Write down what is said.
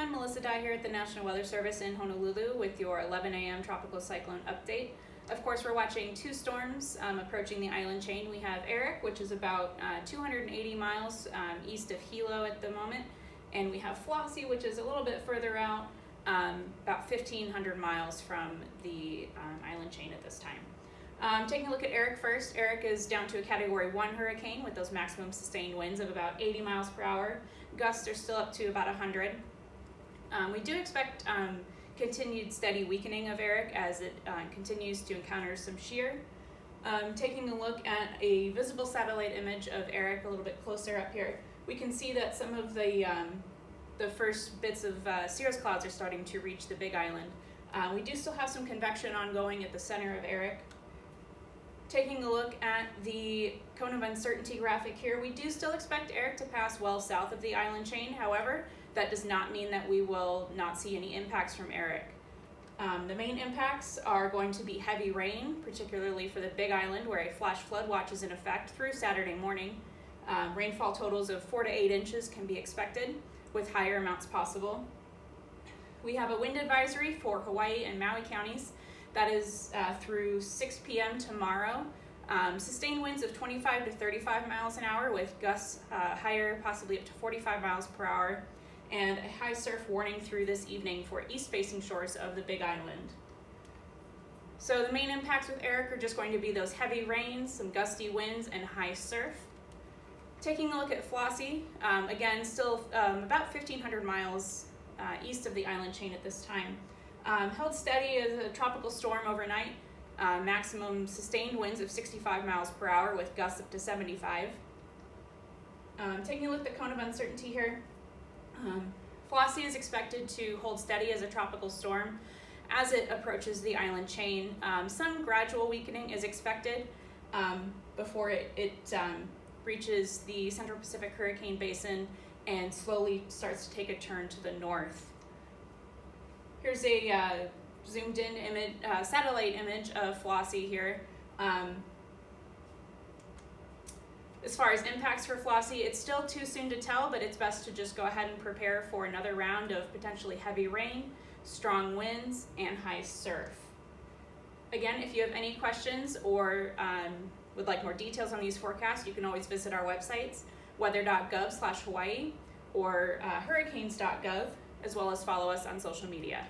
everyone, Melissa Dye here at the National Weather Service in Honolulu with your 11 a.m. tropical cyclone update. Of course, we're watching two storms approaching the island chain. We have Eric, which is about 280 miles east of Hilo at the moment, and we have Flossie, which is a little bit further out, about 1,500 miles from the island chain at this time. Taking a look at Eric first, Eric is down to a Category 1 hurricane with those maximum sustained winds of about 80 miles per hour. Gusts are still up to about 100. We do expect continued steady weakening of Eric as it continues to encounter some shear. Taking a look at a visible satellite image of Eric a little bit closer up here, we can see that some of the first bits of cirrus clouds are starting to reach the Big Island. We do still have some convection ongoing at the center of Eric. Taking a look at the cone of uncertainty graphic here, we do still expect Eric to pass well south of the island chain. However, that does not mean that we will not see any impacts from Eric. The main impacts are going to be heavy rain, particularly for the Big Island, where a flash flood watch is in effect through Saturday morning. Rainfall totals of 4 to 8 inches can be expected, with higher amounts possible. We have a wind advisory for Hawaii and Maui counties. That is through 6 p.m. tomorrow. Sustained winds of 25 to 35 miles an hour with gusts higher, possibly up to 45 miles per hour, and a high surf warning through this evening for east-facing shores of the Big Island. So the main impacts with Eric are just going to be those heavy rains, some gusty winds, and high surf. Taking a look at Flossie, again, still about 1,500 miles east of the island chain at this time. Held steady as a tropical storm overnight, maximum sustained winds of 65 miles per hour with gusts up to 75. Taking a look at the cone of uncertainty here, Flossie is expected to hold steady as a tropical storm as it approaches the island chain. Some gradual weakening is expected before it reaches the Central Pacific Hurricane Basin and slowly starts to take a turn to the north. Here's a zoomed in image, satellite image of Flossie here. As far as impacts for Flossie, it's still too soon to tell, but it's best to just go ahead and prepare for another round of potentially heavy rain, strong winds, and high surf. Again, if you have any questions or would like more details on these forecasts, you can always visit our websites, weather.gov/Hawaii or hurricanes.gov, as well as follow us on social media.